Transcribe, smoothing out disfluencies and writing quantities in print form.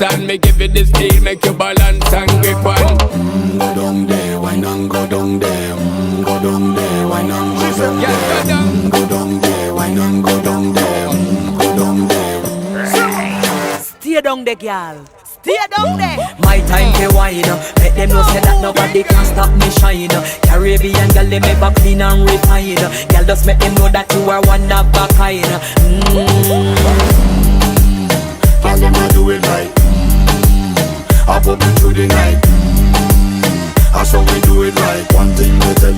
dance and me give you the steel, make you balance and grip on. Go down there, why not go down there? Go down there, why not go down there? Go down there, why not go down there? Go down there. Stay down there, girl. Stay down there. My time to wine. Let them know say that nobody can stop me shine. Caribbean girl, they make back clean and refine. Girl, just make them know that you are one of a kind. Girl, them a do it right. I pop it through the night. That's how we do it right. One thing we tell